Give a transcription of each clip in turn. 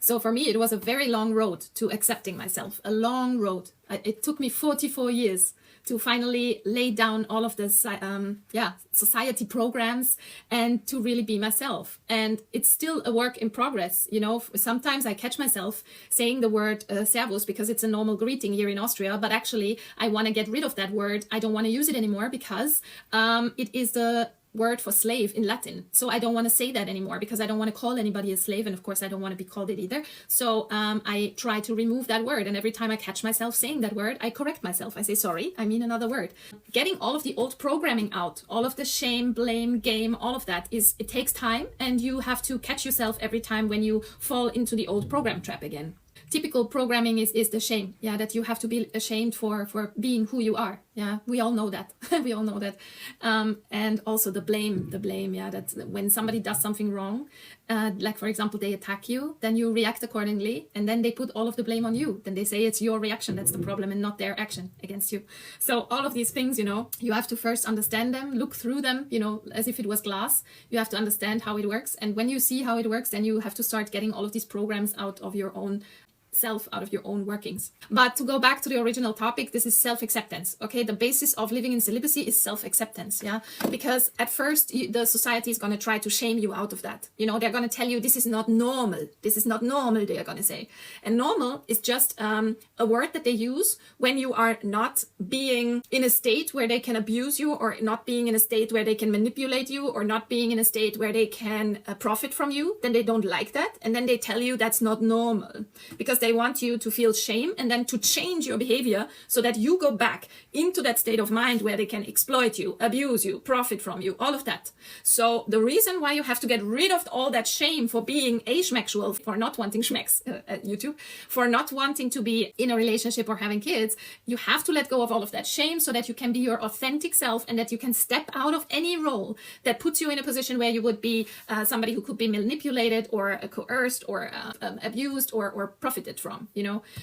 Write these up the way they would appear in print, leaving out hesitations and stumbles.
So for me, it was a very long road to accepting myself, a long road. It took me 44 years to finally lay down all of the society programs and to really be myself. And it's still a work in progress. You know, sometimes I catch myself saying the word servus because it's a normal greeting here in Austria, but actually I want to get rid of that word. I don't want to use it anymore because it is the word for slave in Latin. So I don't want to say that anymore because I don't want to call anybody a slave. And of course, I don't want to be called it either. So I try to remove that word. And every time I catch myself saying that word, I correct myself. I say, sorry, I mean another word. Getting all of the old programming out, all of the shame, blame, game, all of that it takes time. And you have to catch yourself every time when you fall into the old program trap again. Typical programming is the shame, that you have to be ashamed for being who you are. We all know that. We all know that. And also the blame, that when somebody does something wrong, like for example, they attack you, then you react accordingly, and then they put all of the blame on you. Then they say it's your reaction that's the problem and not their action against you. So all of these things, you have to first understand them, look through them, as if it was glass. You have to understand how it works. And when you see how it works, then you have to start getting all of these programs out of your own self, out of your own workings. But to go back to the original topic, this is self-acceptance. Okay, the basis of living in celibacy is self-acceptance. Because at first the society is going to try to shame you out of that. They're going to tell you this is not normal. This is not normal, they are going to say. And normal is just a word that they use when you are not being in a state where they can abuse you, or not being in a state where they can manipulate you, or not being in a state where they can profit from you. Then they don't like that, and then they tell you that's not normal, because they want you to feel shame and then to change your behavior so that you go back into that state of mind where they can exploit you, abuse you, profit from you, all of that. So the reason why you have to get rid of all that shame for being asexual, for not wanting schmecks at YouTube, for not wanting to be in a relationship or having kids, you have to let go of all of that shame so that you can be your authentic self and that you can step out of any role that puts you in a position where you would be somebody who could be manipulated or coerced or abused or profited from,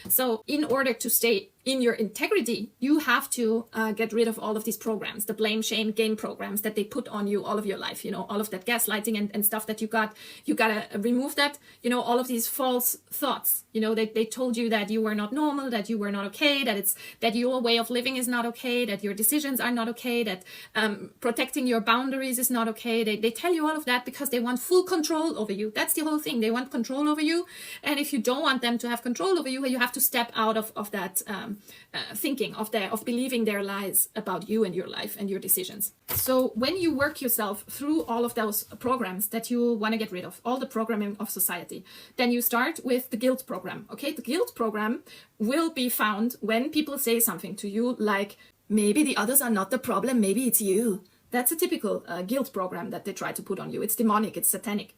So in order to stay in your integrity, you have to get rid of all of these programs, the blame, shame, game programs that they put on you all of your life, all of that gaslighting and stuff that you gotta remove that, all of these false thoughts, they told you that you were not normal, that you were not okay, that your way of living is not okay, that your decisions are not okay, that protecting your boundaries is not okay. They tell you all of that because they want full control over you. That's the whole thing. They want control over you. And if you don't want them to have control over you, you have to step out of that thinking, of believing their lies about you and your life and your decisions. So when you work yourself through all of those programs that you want to get rid of, all the programming of society, then you start with the guilt program. Okay, the guilt program will be found when people say something to you like, maybe the others are not the problem, maybe it's you. That's a typical guilt program that they try to put on you. It's demonic, it's satanic.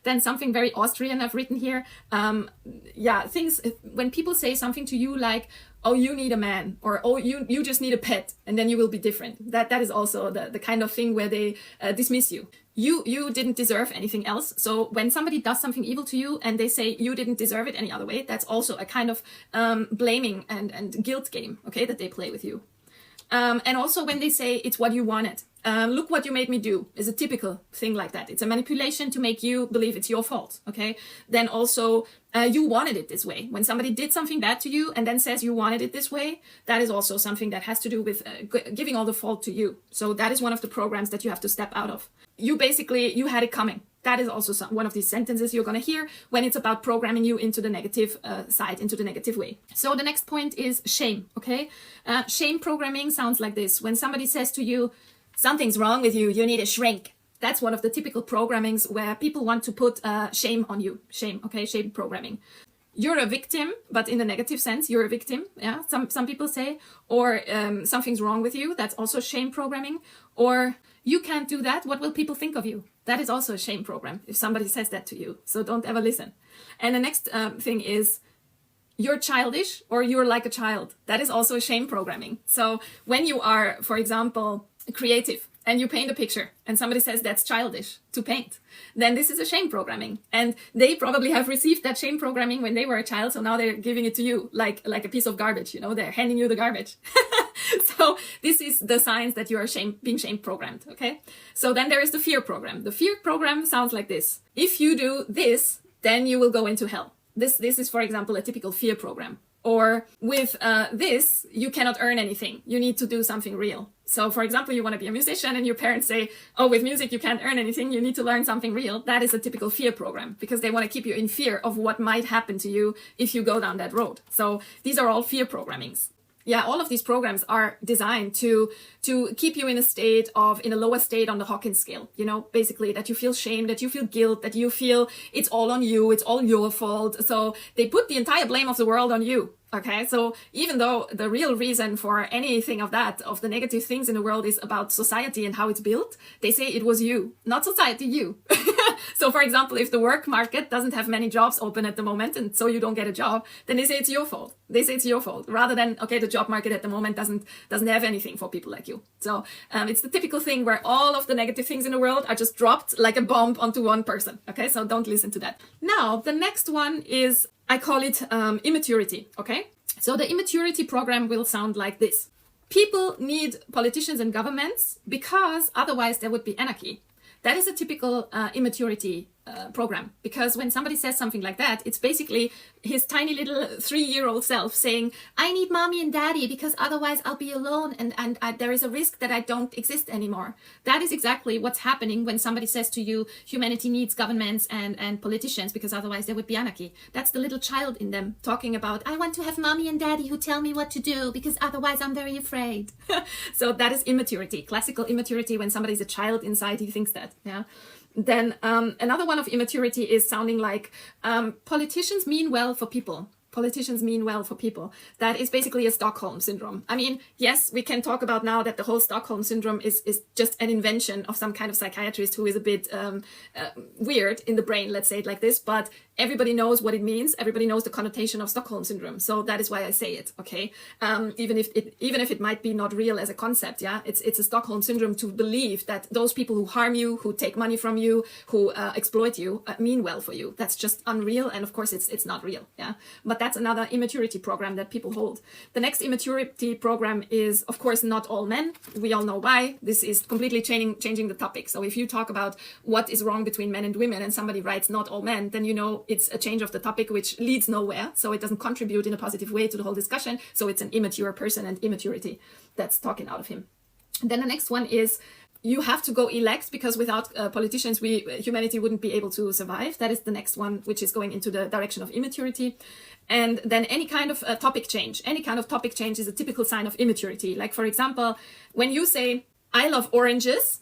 Then something very Austrian I've written here. Things, when people say something to you like, oh, you need a man, or oh, you just need a pet, and then you will be different. That is also the kind of thing where they dismiss you. You didn't deserve anything else. So when somebody does something evil to you and they say you didn't deserve it any other way, that's also a kind of blaming and guilt game, okay, that they play with you. And also when they say it's what you wanted. Look what you made me do is a typical thing like that. It's a manipulation to make you believe it's your fault. Okay. Then also you wanted it this way. When somebody did something bad to you and then says you wanted it this way, that is also something that has to do with giving all the fault to you. So that is one of the programs that you have to step out of. You had it coming. That is also one of these sentences you're going to hear when it's about programming you into the negative side, into the negative way. So the next point is shame, okay? Shame programming sounds like this. When somebody says to you, something's wrong with you, you need a shrink. That's one of the typical programmings where people want to put shame on you. Shame, okay? Shame programming. You're a victim, but in the negative sense, you're a victim. Yeah, some people say, or something's wrong with you. That's also shame programming. Or you can't do that. What will people think of you? That is also a shame program if somebody says that to you. So don't ever listen. And the next thing is you're childish or you're like a child. That is also a shame programming. So when you are, for example, creative and you paint a picture and somebody says that's childish to paint, then this is a shame programming. And they probably have received that shame programming when they were a child. So now they're giving it to you like a piece of garbage, they're handing you the garbage. So this is the signs that you are being shame programmed. Okay. So then there is the fear program. The fear program sounds like this. If you do this, then you will go into hell. This is, for example, a typical fear program. Or with this, you cannot earn anything. You need to do something real. So, for example, you want to be a musician and your parents say, oh, with music, you can't earn anything. You need to learn something real. That is a typical fear program because they want to keep you in fear of what might happen to you if you go down that road. So these are all fear programmings. Yeah, all of these programs are designed to keep you in a lower state on the Hawkins scale, you know, basically that you feel shame, that you feel guilt, that you feel it's all on you, it's all your fault. So they put the entire blame of the world on you. Okay, so even though the real reason for anything of the negative things in the world is about society and how it's built, they say it was you, not society, you. So for example, if the work market doesn't have many jobs open at the moment and so you don't get a job, then they say it's your fault. They say it's your fault rather than, okay, the job market at the moment doesn't have anything for people like you. So it's the typical thing where all of the negative things in the world are just dropped like a bomb onto one person. Okay, so don't listen to that. Now, the next one is, I call it immaturity, okay? So the immaturity program will sound like this. People need politicians and governments because otherwise there would be anarchy. That is a typical immaturity program, because when somebody says something like that, it's basically his tiny little 3-year-old self saying, I need mommy and daddy because otherwise I'll be alone and there is a risk that I don't exist anymore. That is exactly what's happening when somebody says to you, humanity needs governments and politicians because otherwise there would be anarchy. That's the little child in them talking about, I want to have mommy and daddy who tell me what to do because otherwise I'm very afraid. So that is immaturity, classical immaturity. When somebody's a child inside, he thinks that. Yeah. Then another one of immaturity is sounding like politicians mean well for people. Politicians mean well for people. That is basically a Stockholm syndrome. I mean, yes, we can talk about now that the whole Stockholm syndrome is just an invention of some kind of psychiatrist who is a bit weird in the brain, let's say it like this, but everybody knows what it means. Everybody knows the connotation of Stockholm syndrome. So that is why I say it, okay? Even if it might be not real as a concept, yeah? It's a Stockholm syndrome to believe that those people who harm you, who take money from you, who exploit you, mean well for you. That's just unreal, and of course it's not real, yeah? But that's another immaturity program that people hold. The next immaturity program is, of course, not all men. We all know why. This is completely changing the topic. So if you talk about what is wrong between men and women and somebody writes not all men, then you know it's a change of the topic which leads nowhere. So it doesn't contribute in a positive way to the whole discussion. So it's an immature person and immaturity that's talking out of him. Then the next one is, you have to go elect because without politicians, humanity wouldn't be able to survive. That is the next one, which is going into the direction of immaturity. And then any kind of topic change is a typical sign of immaturity. Like, for example, when you say, I love oranges,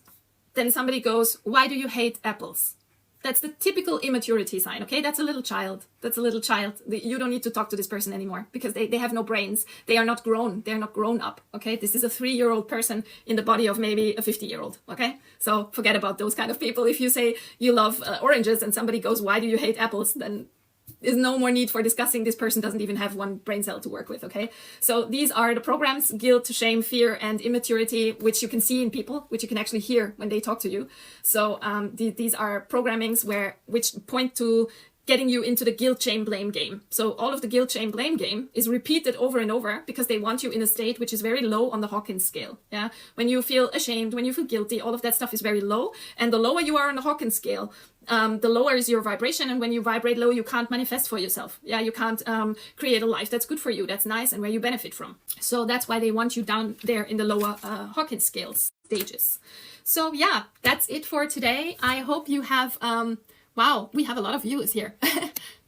then somebody goes, why do you hate apples? That's the typical immaturity sign, okay? That's a little child. You don't need to talk to this person anymore because they have no brains. They are not grown. They're not grown up, okay? This is a 3-year-old person in the body of maybe a 50-year-old, okay? So forget about those kind of people. If you say you love oranges and somebody goes, why do you hate apples? Then there's no more need for discussing. This person doesn't even have one brain cell to work with, okay? So these are the programs: guilt, shame, fear, and immaturity, which you can see in people, which you can actually hear when they talk to you. So these are programmings which point to getting you into the guilt, shame, blame game. So all of the guilt, shame, blame game is repeated over and over because they want you in a state which is very low on the Hawkins scale. Yeah, when you feel ashamed, when you feel guilty, all of that stuff is very low. And the lower you are on the Hawkins scale, the lower is your vibration. And when you vibrate low, you can't manifest for yourself. Yeah, you can't create a life that's good for you, that's nice, and where you benefit from. So that's why they want you down there in the lower Hawkins scale stages. So yeah, that's it for today. I hope you have... wow, we have a lot of viewers here.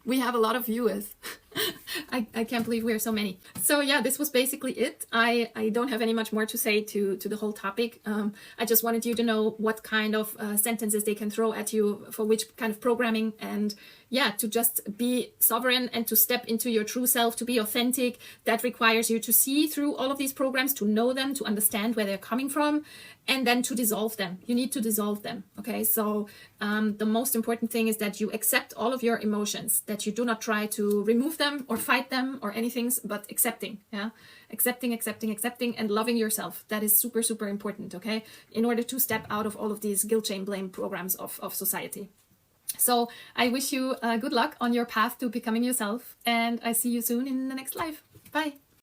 We have a lot of viewers. I can't believe we're so many. So yeah, this was basically it. I don't have any much more to say to the whole topic. I just wanted you to know what kind of sentences they can throw at you for which kind of programming, and yeah, to just be sovereign and to step into your true self, to be authentic. That requires you to see through all of these programs, to know them, to understand where they're coming from, and then to dissolve them. You need to dissolve them, okay? So the most important thing is that you accept all of your emotions, that you do not try to remove them or fight them or anything, but accepting, yeah? Accepting, and loving yourself. That is super, super important, okay? In order to step out of all of these guilt, shame, blame programs of society. So I wish you good luck on your path to becoming yourself, and I see you soon in the next live. Bye.